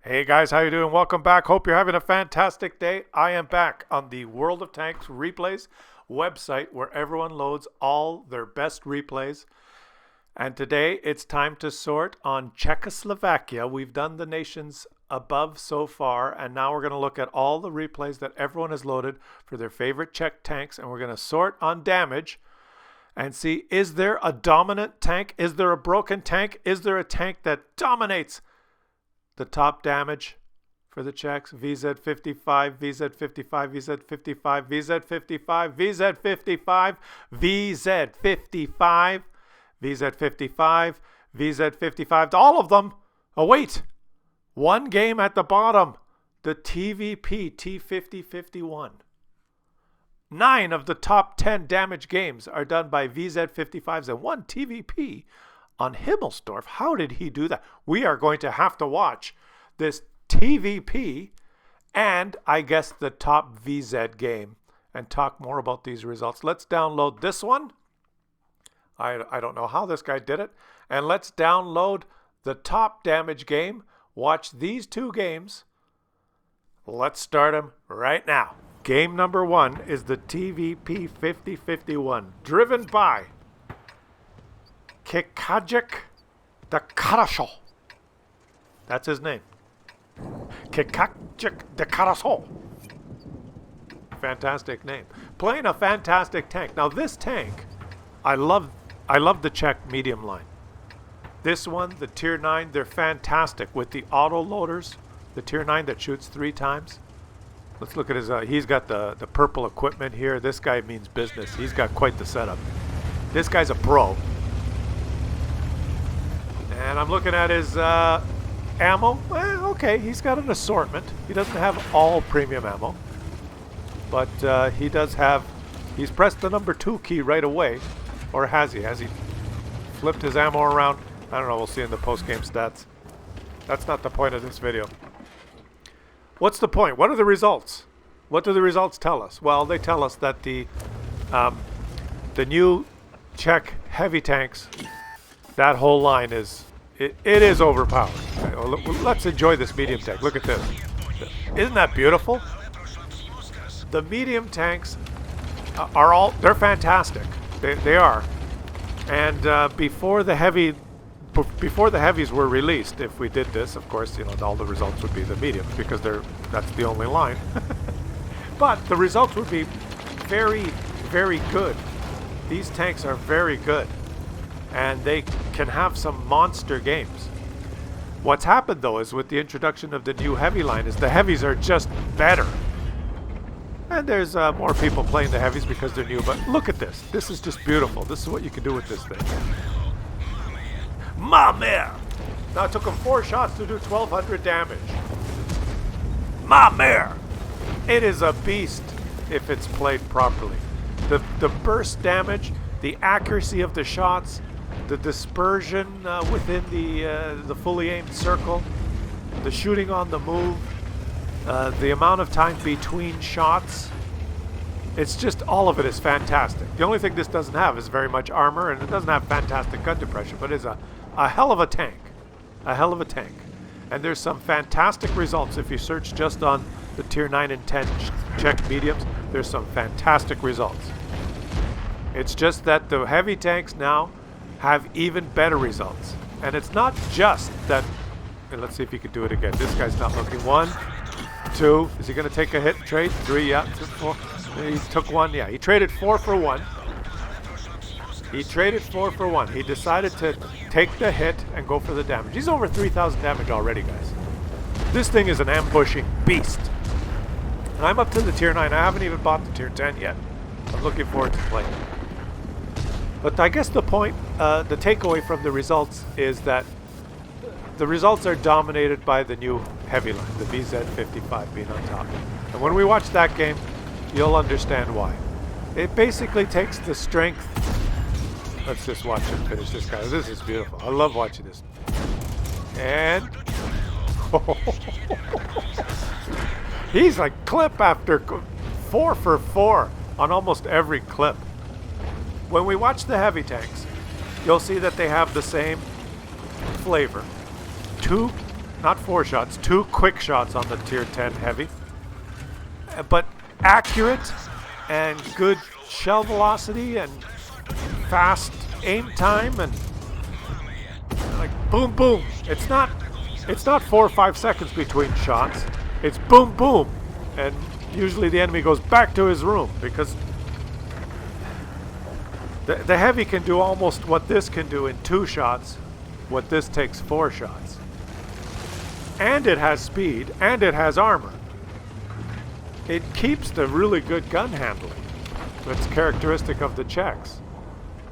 Hey guys, how you doing? Welcome back. Hope you're having a fantastic day. I am back on the World of Tanks replays website where everyone loads all their best replays. And today it's time to sort on Czechoslovakia. We've done the nations above so far, and now we're going to look at all the replays that everyone has loaded for their favorite Czech tanks, and we're going to sort on damage and see, is there a dominant tank? Is there a broken tank? Is there a tank that dominates the top damage for the Czechs? VZ55, VZ55, VZ55, VZ55, VZ55, VZ55, VZ55, VZ55, all of them. Oh wait, one game at the bottom, the TVP T5051. 9 of the top 10 damage games are done by VZ55s and one TVP on Himmelsdorf. How did he do that? We are going to have to watch this TVP and I guess the top VZ game and talk more about these results. Let's download this one. I don't know how this guy did it. And let's download the top damage game. Watch these two games. Let's start them right now. Game number 1 is the TVP 5051, driven by Czeck the Karasol. That's his name. Czeck the Karasol. Fantastic name. Playing a fantastic tank. Now this tank, I love the Czech medium line. This one, the tier 9, they're fantastic with the auto loaders. The tier 9 that shoots 3 times. Let's look at his, he's got the purple equipment here. This guy means business. He's got quite the setup. This guy's a pro. And I'm looking at his ammo. Well, okay, he's got an assortment. He doesn't have all premium ammo. But he does have, he's pressed the number 2 key right away. Or has he? Has he flipped his ammo around? I don't know, we'll see in the post-game stats. That's not the point of this video. What's the point? What are the results? What do the results tell us? Well, they tell us that the new Czech heavy tanks, that whole line is, it is overpowered. Okay, well, let's enjoy this medium tank. Look at this. Isn't that beautiful? The medium tanks are all, they're fantastic. They are. And before the heavies were released, if we did this, of course, you know, all the results would be the mediums because that's the only line. But the results would be very, very good. These tanks are very good. And they can have some monster games. What's happened though is with the introduction of the new heavy line is the heavies are just better. And there's more people playing the heavies because they're new, but look at this. This is just beautiful. This is what you can do with this thing. Ma mère! Now it took him 4 shots to do 1200 damage. Ma mère! It is a beast if it's played properly. The burst damage, the accuracy of the shots, the dispersion within the fully aimed circle, the shooting on the move, the amount of time between shots. It's just, all of it is fantastic. The only thing this doesn't have is very much armor, and it doesn't have fantastic gun depression, but it's a hell of a tank. A hell of a tank. And there's some fantastic results. If you search just on the tier 9 and 10 Czech mediums, there's some fantastic results. It's just that the heavy tanks now have even better results. And it's not just that, and let's see if he can do it again. This guy's not looking. 1, 2, is he going to take a hit and trade? 3, yeah, 2, 4. He took 1, yeah. He traded 4 for 1. He traded 4 for 1. He decided to take the hit and go for the damage. He's over 3,000 damage already, guys. This thing is an ambushing beast. And I'm up to the tier 9. I haven't even bought the tier 10 yet. I'm looking forward to playing it. But I guess the point, the takeaway from the results is that the results are dominated by the new heavy line, the VZ55 being on top. And when we watch that game, you'll understand why. It basically takes the strength. Let's just watch him finish this guy. This is beautiful. I love watching this. And he's like clip after 4 for 4 on almost every clip. When we watch the heavy tanks, you'll see that they have the same flavor. 2 not 4 shots, 2 quick shots on the tier 10 heavy. But accurate and good shell velocity and fast aim time and like boom boom. It's not 4 or 5 seconds between shots. It's boom boom. And usually the enemy goes back to his room because the heavy can do almost what this can do in 2 shots, what this takes 4 shots. And it has speed, and it has armor. It keeps the really good gun handling. That's characteristic of the Czechs,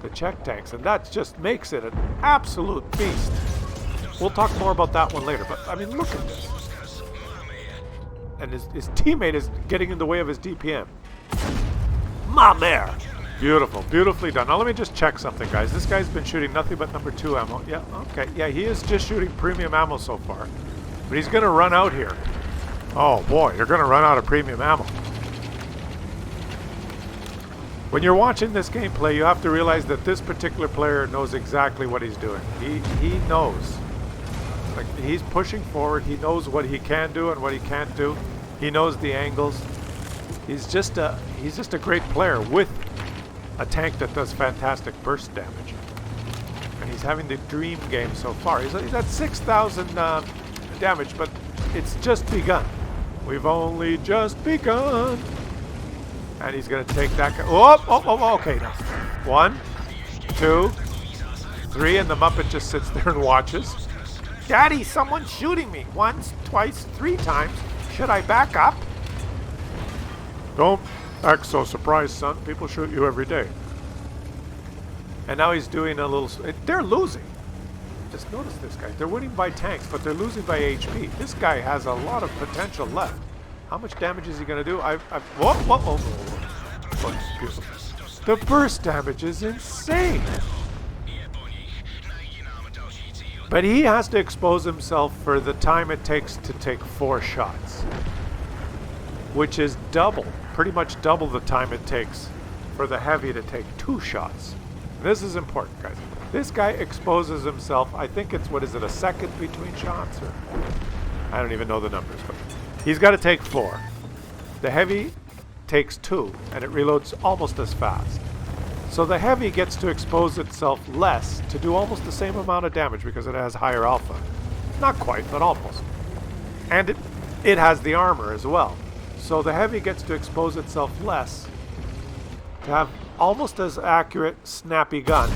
the Czech tanks, and that just makes it an absolute beast. We'll talk more about that one later, but I mean, look at this. And his teammate is getting in the way of his DPM. Ma mère! Beautiful, beautifully done. Now let me just check something, guys. This guy's been shooting nothing but number 2 ammo. Yeah, okay. Yeah, he is just shooting premium ammo so far. But he's going to run out here. Oh boy, you're going to run out of premium ammo. When you're watching this gameplay, you have to realize that this particular player knows exactly what he's doing. He knows. Like, he's pushing forward. He knows what he can do and what he can't do. He knows the angles. He's just a great player with a tank that does fantastic burst damage. And he's having the dream game so far. He's at 6,000 damage, but it's just begun. We've only just begun. And he's going to take that guy. Oh, okay. Now. 1, 2, 3, and the Muppet just sits there and watches. Daddy, someone's shooting me. Once, twice, 3 times. Should I back up? Don't act so surprised, son. People shoot you every day. And now he's doing a little... They're losing. Just notice this, guy. They're winning by tanks, but they're losing by HP. This guy has a lot of potential left. How much damage is he going to do? Whoa. Oh, beautiful. The burst damage is insane. But he has to expose himself for the time it takes to take 4 shots. Which is double, pretty much double the time it takes for the heavy to take 2 shots. This is important, guys. This guy exposes himself, I think it's, what is it, a second between shots? Or I don't even know the numbers, but he's got to take 4. The heavy takes 2, and it reloads almost as fast. So the heavy gets to expose itself less to do almost the same amount of damage because it has higher alpha. Not quite, but almost. And it has the armor as well. So the heavy gets to expose itself less to have almost as accurate, snappy gun.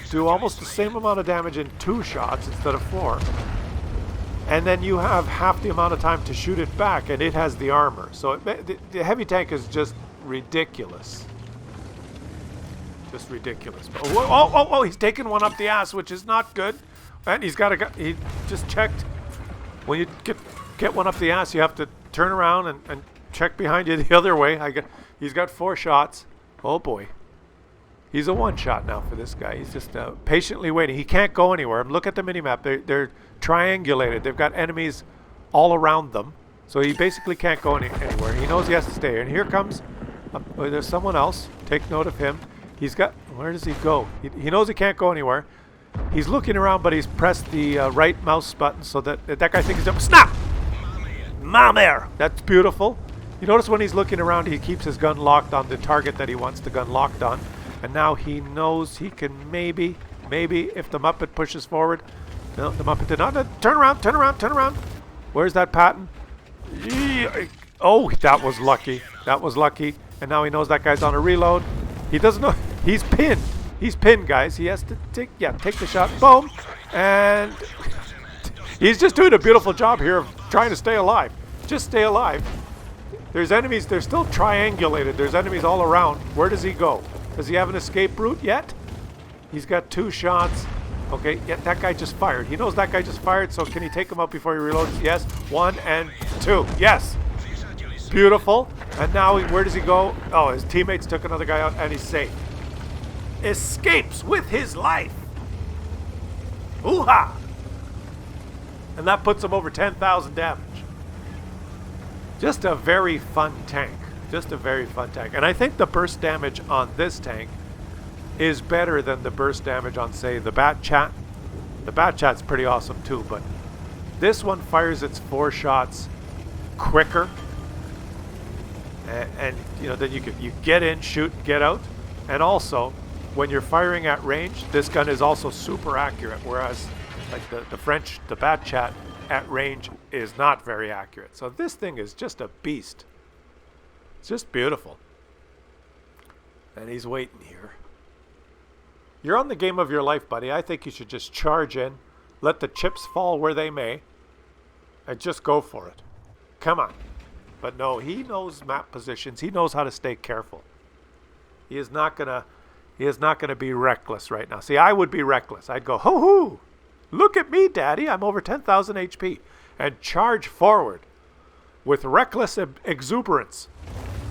Do almost the same amount of damage in 2 shots instead of 4. And then you have half the amount of time to shoot it back, and it has the armor. So the heavy tank is just ridiculous. Just ridiculous. Oh, he's taking one up the ass, which is not good. And he's got a gun. He just checked. When you get one up the ass, you have to turn around and check behind you the other way. He's got 4 shots. Oh boy. He's a 1 shot now for this guy. He's just patiently waiting. He can't go anywhere. Look at the minimap. They're triangulated. They've got enemies all around them. So he basically can't go anywhere. He knows he has to stay here. And here comes, there's someone else. Take note of him. He's got, where does he go? He knows he can't go anywhere. He's looking around, but he's pressed the right mouse button so that guy thinks he's snap! Mamere! That's beautiful. You notice when he's looking around, he keeps his gun locked on the target that he wants the gun locked on. And now he knows he can maybe, if the Muppet pushes forward. No, the Muppet did not. Turn around. Where's that pattern? Oh, that was lucky. And now he knows that guy's on a reload. He doesn't know. He's pinned. He's pinned, guys. He has to take the shot. Boom. And he's just doing a beautiful job here of trying to stay alive. Just stay alive. There's enemies. They're still triangulated. There's enemies all around. Where does he go? Does he have an escape route yet? He's got 2 shots. Okay, yeah, that guy just fired. He knows that guy just fired, so can he take him out before he reloads? Yes. 1 and 2. Yes. Beautiful. And now, where does he go? Oh, his teammates took another guy out, and he's safe. Escapes with his life. Hoo-ha! And that puts him over 10,000 damage. Just a very fun tank. And I think the burst damage on this tank is better than the burst damage on, say, the Bat Chat. The Bat Chat's pretty awesome too, but This one fires its 4 shots quicker. And you know, then you get in, shoot, get out. And also, when you're firing at range, this gun is also super accurate, whereas like the French, the Batchat at range is not very accurate. So this thing is just a beast. It's just beautiful. And he's waiting here. You're on the game of your life, buddy. I think you should just charge in, let the chips fall where they may, and just go for it. Come on. But no, he knows map positions. He knows how to stay careful. He is not gonna be reckless right now. See, I would be reckless. I'd go, hoo-hoo! Look at me, Daddy. I'm over 10,000 HP. And charge forward with reckless exuberance.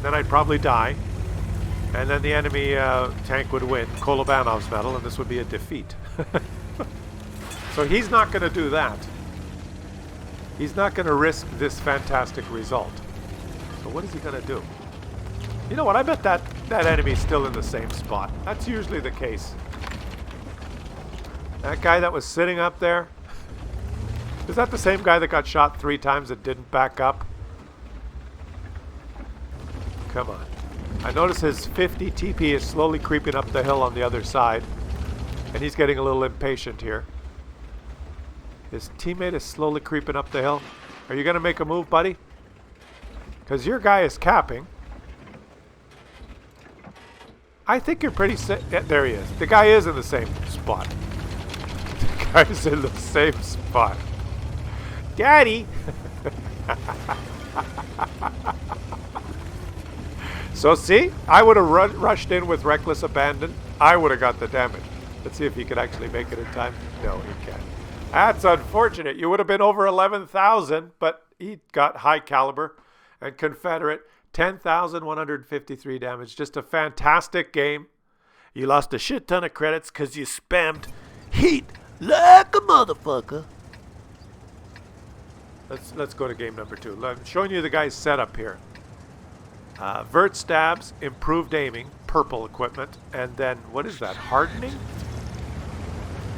Then I'd probably die. And then the enemy tank would win Kolovanov's medal, and this would be a defeat. So he's not going to do that. He's not going to risk this fantastic result. So what is he going to do? You know what? I bet that enemy's still in the same spot. That's usually the case. That guy that was sitting up there, is that the same guy that got shot 3 times and didn't back up? Come on. I notice his 50 TP is slowly creeping up the hill on the other side. And he's getting a little impatient here. His teammate is slowly creeping up the hill. Are you going to make a move, buddy? Because your guy is capping. I think you're pretty safe. Yeah, there he is. The guy is in the same spot. The guy is in the same spot. Daddy! So see, I would have rushed in with reckless abandon. I would have got the damage. Let's see if he could actually make it in time. No, he can't. That's unfortunate. You would have been over 11,000, but he got high caliber and Confederate. 10,153 damage. Just a fantastic game. You lost a shit ton of credits because you spammed heat like a motherfucker. Let's go to game number 2. I'm showing you the guy's setup here. Vert stabs, improved aiming, purple equipment, and then, what is that, hardening?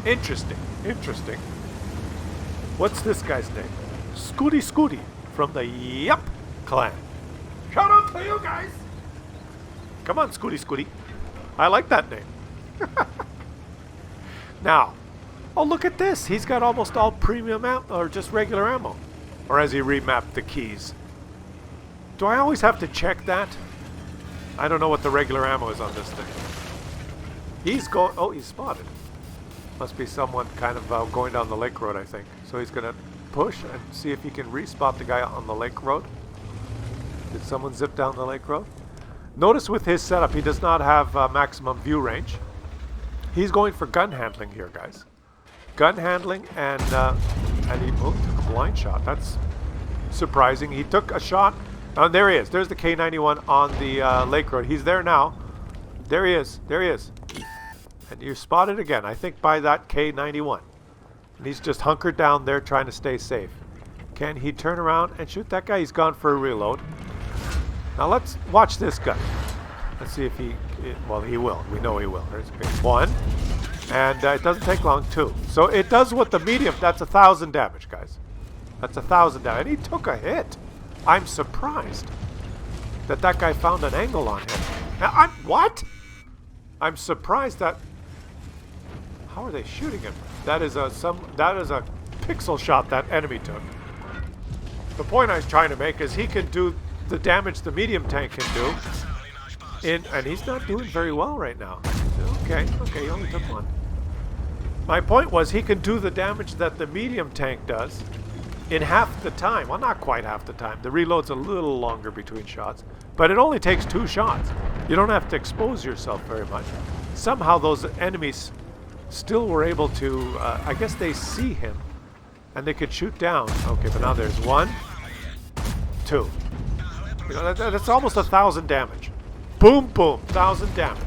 Interesting, interesting. What's this guy's name? Scooty Scooty from the Yup clan. Shout out to you guys! Come on, Scooty Scooty. I like that name. Now, oh look at this. He's got almost all premium ammo, or just regular ammo. Or has he remapped the keys? Do I always have to check that? I don't know what the regular ammo is on this thing. He's going... Oh, he's spotted. Must be someone kind of going down the lake road, I think. So he's going to push and see if he can re-spot the guy on the lake road. Did someone zip down the lake road? Notice with his setup, he does not have maximum view range. He's going for gun handling here, guys. Gun handling, and he took a blind shot. That's surprising. He took a shot. There he is. There's the K91 on the lake road. He's there now. There he is. There he is. And you're spotted again, I think, by that K91. And he's just hunkered down there trying to stay safe. Can he turn around and shoot that guy? He's gone for a reload. Now let's watch this guy. Let's see if he... Well, he will. We know he will. There's one. And it doesn't take long, 2. So it does what the medium... That's 1,000 damage, guys. That's 1,000 damage. And he took a hit. I'm surprised that that guy found an angle on him. Now, what? I'm surprised that... How are they shooting him? That is a pixel shot that enemy took. The point I was trying to make is he can do the damage the medium tank can do. And he's not doing very well right now. Okay, he only took 1. My point was he can do the damage that the medium tank does in half the time. Well, not quite half the time. The reload's a little longer between shots. But it only takes 2 shots. You don't have to expose yourself very much. Somehow those enemies still were able to... I guess they see him. And they could shoot down. Okay, but now there's 1, 2. You know, that's almost 1,000 damage. Boom, boom. 1,000 damage.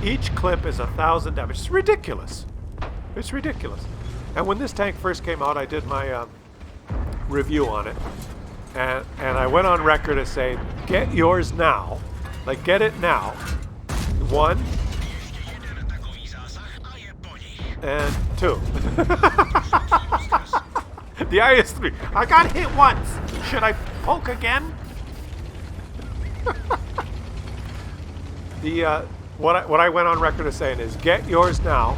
Each clip is 1,000 damage. It's ridiculous. It's ridiculous. And when this tank first came out, I did my... review on it, and I went on record to say, get yours now, like get it now. 1 and 2. The IS-3. I got hit once. Should I poke again? What I went on record as saying is get yours now.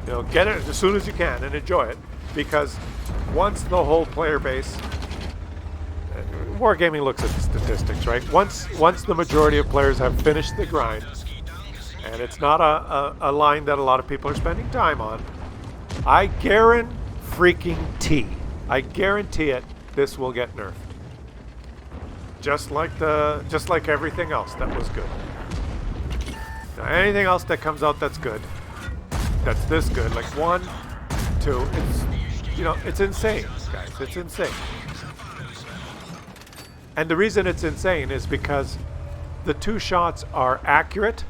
You know, get it as soon as you can and enjoy it, because once the whole player base, Wargaming looks at the statistics, right? Once the majority of players have finished the grind, and it's not a line that a lot of people are spending time on, I guarantee it, this will get nerfed. Just like everything else that was good. Now, anything else that comes out that's good, that's this good, like 1, 2, it's insane, guys. It's insane. And the reason it's insane is because the 2 shots are accurate.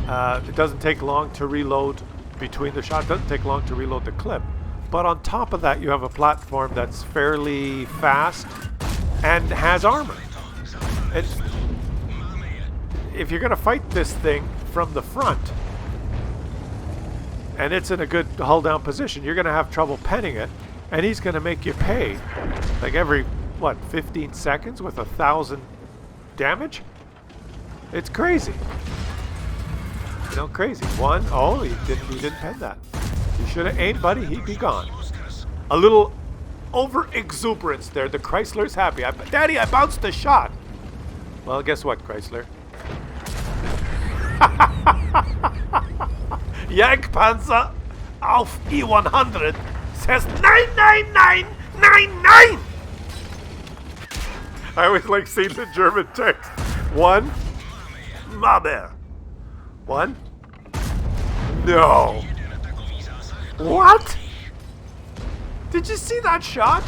It doesn't take long to reload between the shots. It doesn't take long to reload the clip. But on top of that, you have a platform that's fairly fast and has armor. If you're going to fight this thing from the front, and it's in a good hull down position, you're going to have trouble penning it, and he's going to make you pay like every 15 seconds with 1,000 damage. It's crazy. Crazy. 1, oh, he didn't pen that. You should have aimed, buddy. He'd be gone. A little over exuberance there. The Chrysler's happy. Daddy, I bounced the shot. Well, guess what, Chrysler? Jagdpanzer auf E100 says 99999. I always like seeing the German text. 1, Maber. 1. No. What? Did you see that shot?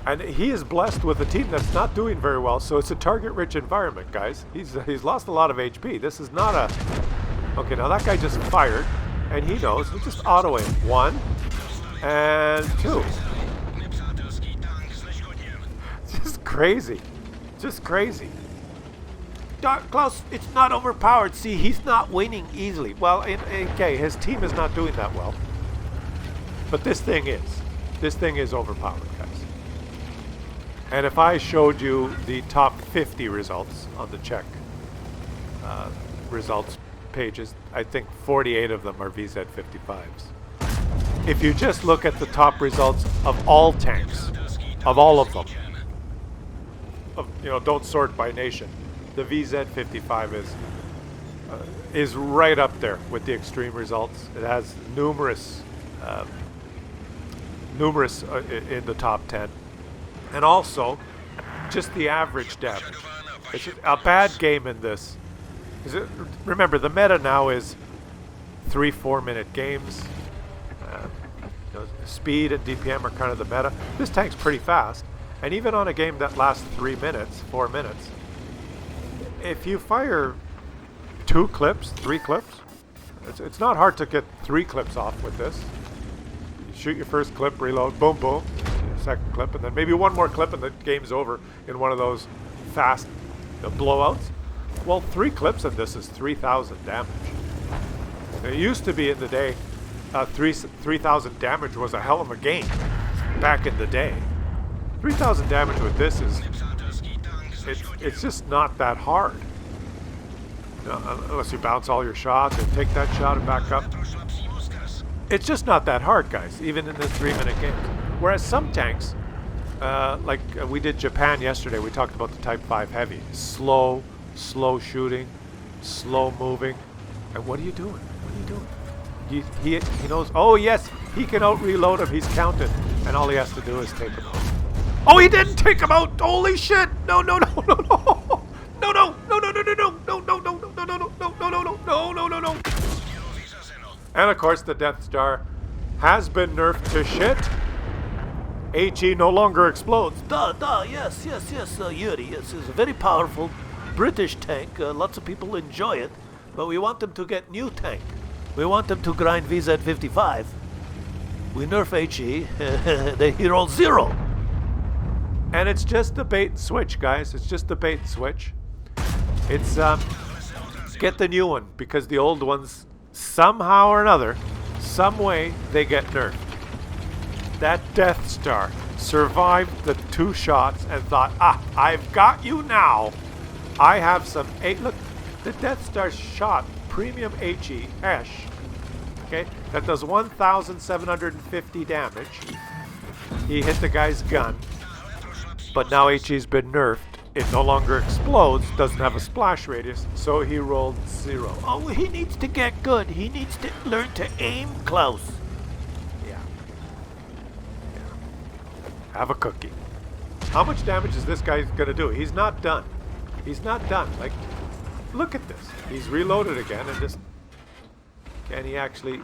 And he is blessed with a team that's not doing very well, so it's a target-rich environment, guys. He's lost a lot of HP. This is not a... Okay, now that guy just fired, and he knows. He just auto-aim. 1 and 2. Just crazy. Just crazy. Claus, it's not overpowered. See, he's not winning easily. Well, okay, his team is not doing that well. But this thing is. This thing is overpowered, guys. And if I showed you the top 50 results on the Czech results pages, I think 48 of them are VZ55s. If you just look at the top results of all tanks, of all of them, don't sort by nation, the VZ55 is right up there with the extreme results. It has numerous in the top 10. And also, just the average damage. It's a bad game in this. Remember, the meta now is 3-4 minute games. Speed and DPM are kind of the meta. This tank's pretty fast. And even on a game that lasts 3 minutes, 4 minutes, if you fire 2 clips, 3 clips, it's not hard to get 3 clips off with this. You shoot your first clip, reload, boom, boom. Second clip, and then maybe 1 more clip and the game's over in one of those fast blowouts. Well, 3 clips of this is 3,000 damage. It used to be in the day 3,000 damage was a hell of a game back in the day. 3,000 damage with this is it's just not that hard. Unless you bounce all your shots and take that shot and back up. It's just not that hard, guys, even in the 3-minute games. Whereas some tanks, like we did Japan yesterday, we talked about the Type 5 Heavy. Slow shooting, slow moving. And what are you doing? What are you doing? He knows, oh yes, he can out-reload him, he's counted. And all he has to do is take him out. Oh, he didn't take him out! Holy shit! No. And of course, the Death Star has been nerfed to shit. HE no longer explodes. Yes, Yuri. Yes, it's a very powerful British tank. Lots of people enjoy it, but we want them to get new tank. We want them to grind VZ55. We nerf HE, the hero 0. And it's just the bait and switch, guys. It's just the bait and switch. It's, get the new one, because the old ones, somehow or another, some way, they get nerfed. That Death Star survived the 2 shots and thought, I've got you now. I have some look, the Death Star shot premium HE, Hesh. Okay, that does 1,750 damage. He hit the guy's gun, but now HE's been nerfed. It no longer explodes, doesn't have a splash radius, so he rolled 0. Oh, he needs to get good. He needs to learn to aim, Klaus. Yeah. Have a cookie. How much damage is this guy gonna do? He's not done. He's not done. Like, look at this. He's reloaded again and just... Can he actually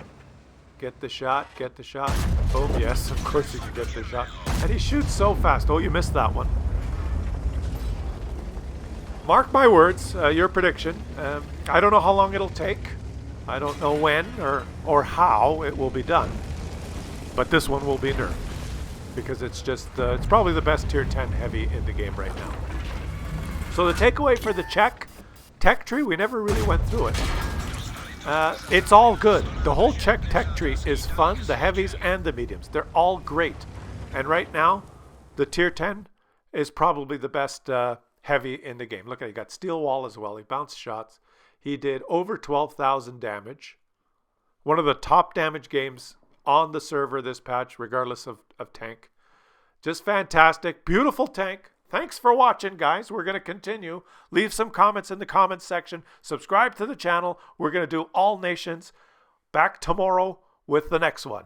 get the shot? Get the shot? Oh, yes, of course he can get the shot. And he shoots so fast. Oh, you missed that one. Mark my words, your prediction. I don't know how long it'll take. I don't know when or how it will be done. But this one will be nerfed. Because it's just, it's probably the best tier 10 heavy in the game right now. So the takeaway for the Czech tech tree, we never really went through it. It's all good. The whole Czech tech tree is fun. The heavies and the mediums. They're all great. And right now, the tier 10 is probably the best heavy in the game. Look at it. He got steel wall as well. He bounced shots. He did over 12,000 damage. One of the top damage games on the server this patch, regardless of tank. Just fantastic. Beautiful tank. Thanks for watching, guys. We're going to continue. Leave some comments in the comments section. Subscribe to the channel. We're going to do all nations. Back tomorrow with the next one.